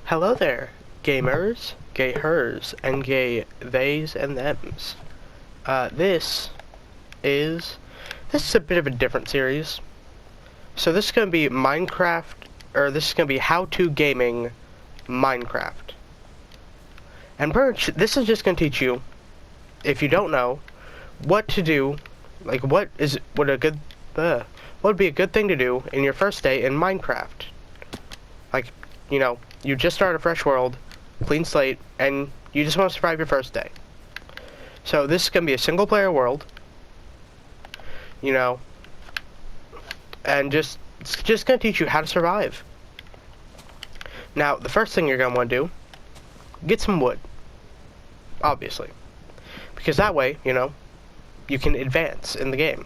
Hello there, gamers, gay hers, and gay theys and thems. This is a bit of a different series. So this is going to be Minecraft, or this is going to be How To Gaming Minecraft. And this is just going to teach you, if you don't know, what to do, like what would be a good thing to do in your first day in Minecraft. Like, you know, you just start a fresh world, clean slate, and you just want to survive your first day. So this is going to be a single player world, you know, and it's just going to teach you how to survive. Now, the first thing you're going to want to do, get some wood, obviously, because that way, you know, you can advance in the game.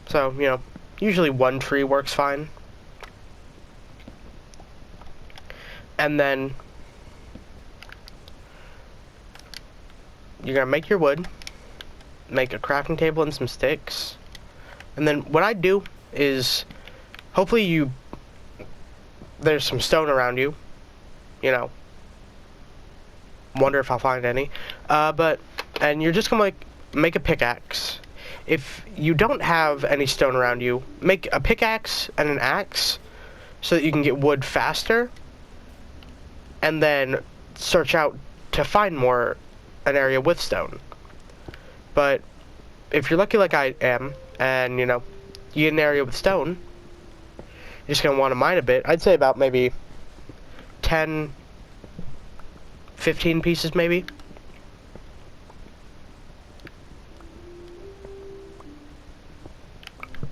So, you know, usually one tree works fine. And then you're gonna make your wood, make a crafting table and some sticks. And then what I do is, hopefully there's some stone around you, you know. Wonder if I'll find any. And you're just gonna make a pickaxe. If you don't have any stone around you, make a pickaxe and an axe so that you can get wood faster. And then search out to find an area with stone. But if you're lucky like I am, and you know, you get an area with stone, you're just gonna want to mine a bit. I'd say about maybe 10, 15 pieces maybe.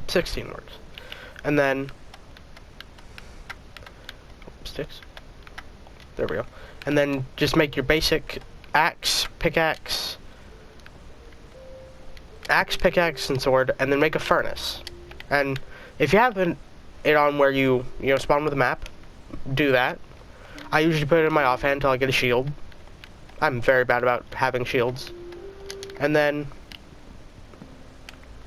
$16 works. And then sticks. There we go. And then just make your basic axe, pickaxe, and sword, and then make a furnace. And if you have it on where you spawn with a map, do that. I usually put it in my offhand until I get a shield. I'm very bad about having shields. And then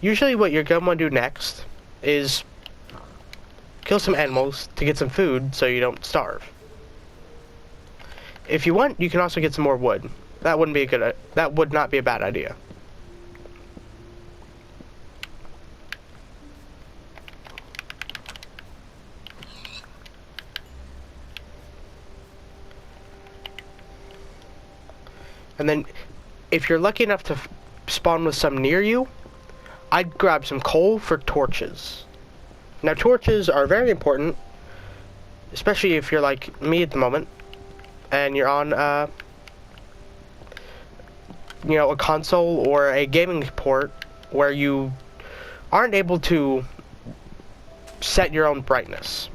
usually what you're gonna want to do next is kill some animals to get some food so you don't starve. If you want, you can also get some more wood. That would not be a bad idea. And then, if you're lucky enough to spawn with some near you, I'd grab some coal for torches. Now, torches are very important, especially if you're like me at the moment, and you're on, you know, a console or a gaming port where you aren't able to set your own brightness.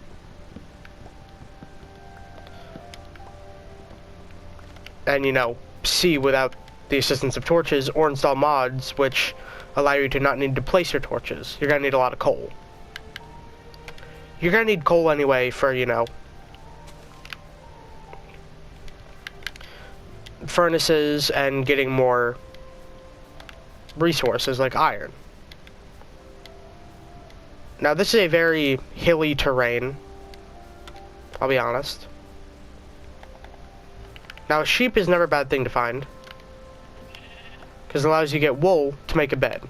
And, you know, see without the assistance of torches, or install mods which allow you to not need to place your torches. You're gonna need a lot of coal. You're gonna need coal anyway for, you know, furnaces and getting more resources like iron. Now this is a very hilly terrain, I'll be honest. Now a sheep is never a bad thing to find, because it allows you to get wool to make a bed.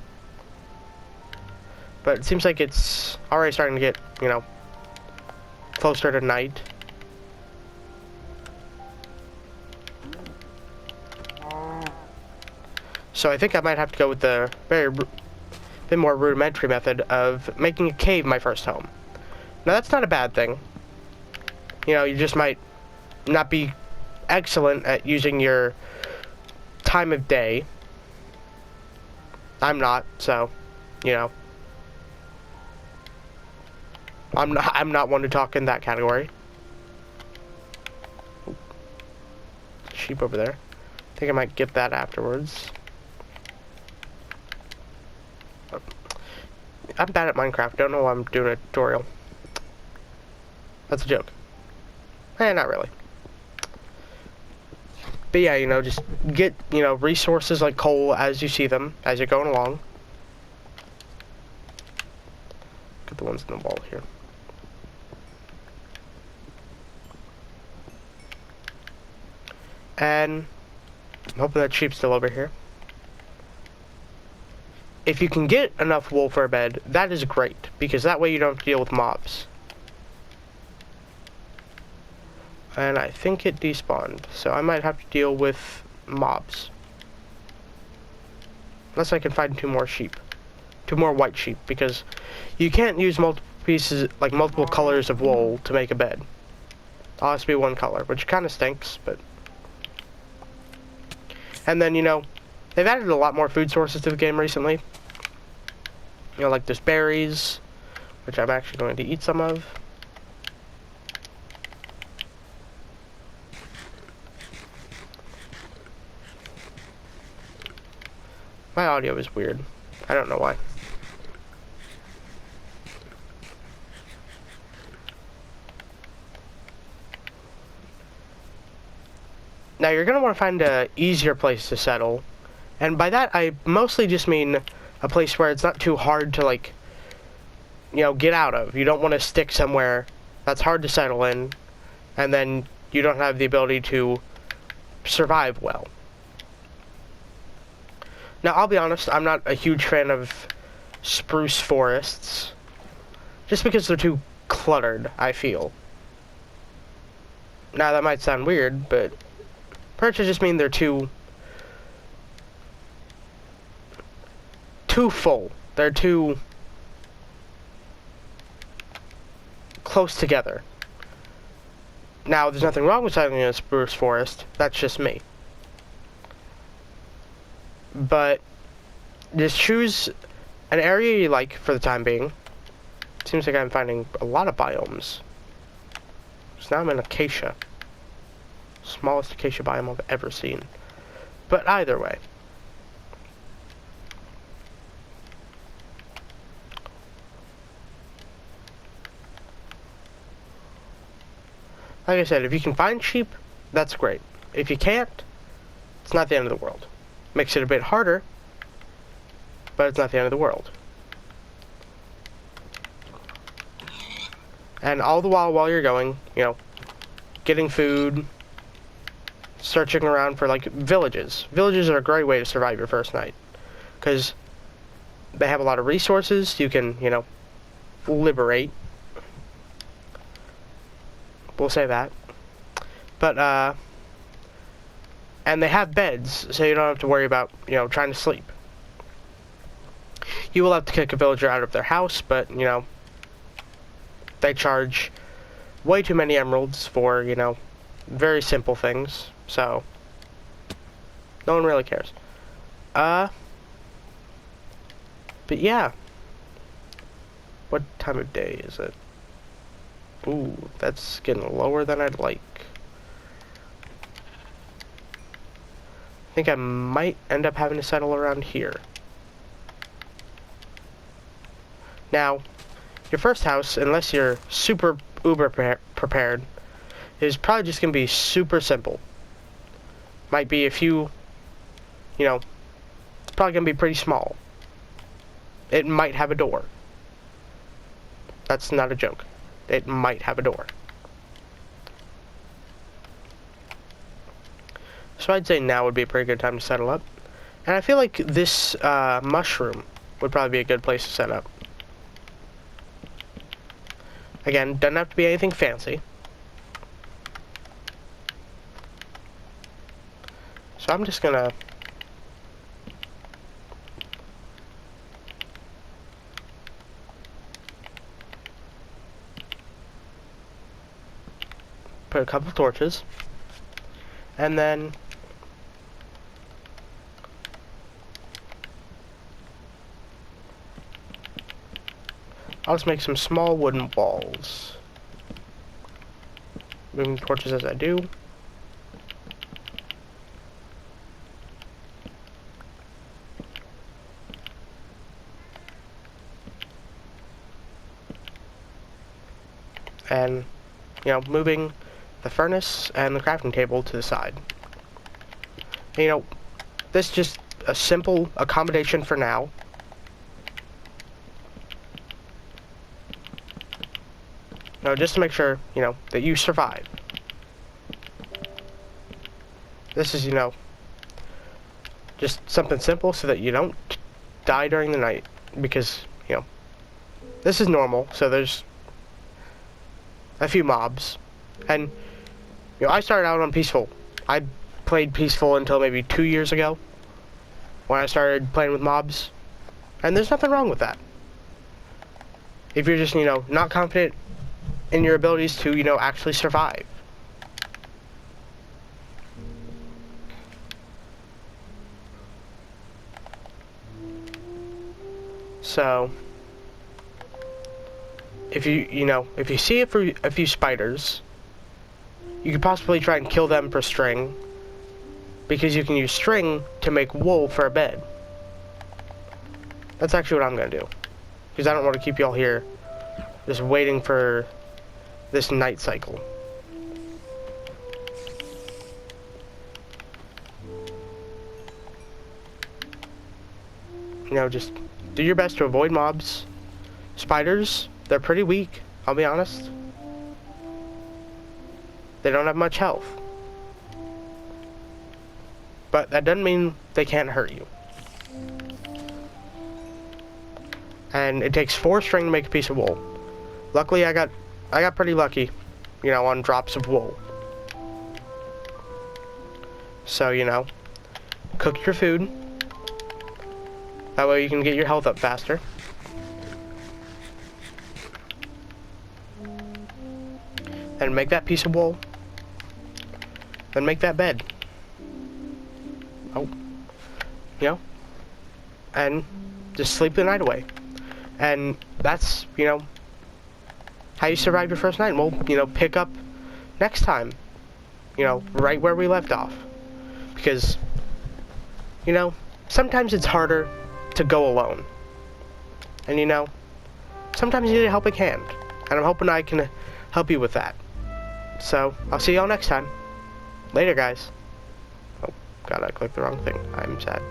But it seems like it's already starting to get, you know, closer to night. So I think I might have to go with the bit more rudimentary method of making a cave my first home. Now that's not a bad thing. You know, you just might not be excellent at using your time of day. I'm not, so, you know. I'm not one to talk in that category. Sheep over there. I think I might get that afterwards. I'm bad at Minecraft. Don't know why I'm doing a tutorial. That's a joke. Not really. But yeah, you know, just get, you know, resources like coal as you see them, as you're going along. Get the ones in the wall here. And I'm hoping that sheep's still over here. If you can get enough wool for a bed, that is great, because that way you don't have to deal with mobs. And I think it despawned, so I might have to deal with mobs. Unless I can find 2 more sheep. 2 more white sheep, because you can't use multiple pieces, like multiple colors of wool to make a bed. It has to be 1 color, which kind of stinks, but... And then, you know, they've added a lot more food sources to the game recently. You know, like there's berries, which I'm actually going to eat some of. My audio is weird. I don't know why. Now you're going to want to find a easier place to settle. And by that I mostly just mean a place where it's not too hard to, like, you know, get out of. You don't want to stick somewhere that's hard to settle in, and then you don't have the ability to survive well. Now, I'll be honest, I'm not a huge fan of spruce forests, just because they're too cluttered, I feel. Now, that might sound weird, but perhaps I just mean they're too full. They're too close together. Now, there's nothing wrong with settling in a spruce forest. That's just me. But just choose an area you like for the time being. Seems like I'm finding a lot of biomes. So now I'm in acacia. Smallest acacia biome I've ever seen. But either way. Like I said, if you can find sheep, that's great. If you can't, it's not the end of the world. Makes it a bit harder, but it's not the end of the world. And all the while you're going, you know, getting food, searching around for, like, villages. Villages are a great way to survive your first night, because they have a lot of resources you can, you know, liberate. We'll say that. But, and they have beds, so you don't have to worry about, you know, trying to sleep. You will have to kick a villager out of their house, but, you know, they charge way too many emeralds for, you know, very simple things, so no one really cares. But yeah. What time of day is it? Ooh, that's getting lower than I'd like. I think I might end up having to settle around here. Now, your first house, unless you're super uber prepared, is probably just going to be super simple. Might be a few, you know, it's probably going to be pretty small. It might have a door. That's not a joke. It might have a door. So I'd say now would be a pretty good time to settle up. And I feel like this mushroom would probably be a good place to set up. Again, doesn't have to be anything fancy. So I'm just gonna put a couple torches, and then I'll just make some small wooden walls. Moving torches as I do. And, you know, moving the furnace and the crafting table to the side. And, you know, this is just a simple accommodation for now. No, just to make sure, you know, that you survive. This is, you know, just something simple so that you don't die during the night. Because, you know, this is normal, so there's a few mobs. And, you know, I started out on Peaceful. I played Peaceful until maybe 2 years ago, when I started playing with mobs. And there's nothing wrong with that. If you're just, you know, not confident in your abilities to, you know, actually survive. So, if if you see a few spiders, you could possibly try and kill them for string, because you can use string to make wool for a bed. That's actually what I'm gonna do, because I don't want to keep y'all here just waiting for this night cycle. You know, just do your best to avoid mobs. Spiders, they're pretty weak, I'll be honest. They don't have much health. But that doesn't mean they can't hurt you. And it takes 4 string to make a piece of wool. Luckily, I got pretty lucky, you know, on drops of wool. So, you know, cook your food. That way you can get your health up faster. And make that piece of wool. Then make that bed. Oh. You know? And just sleep the night away. And that's, you know, how you survive your first night. And we'll, you know, pick up next time. You know, right where we left off. Because, you know, sometimes it's harder to go alone. And, you know, sometimes you need a helping hand. And I'm hoping I can help you with that. So, I'll see y'all next time. Later, guys. Oh, God, I clicked the wrong thing. I'm sad.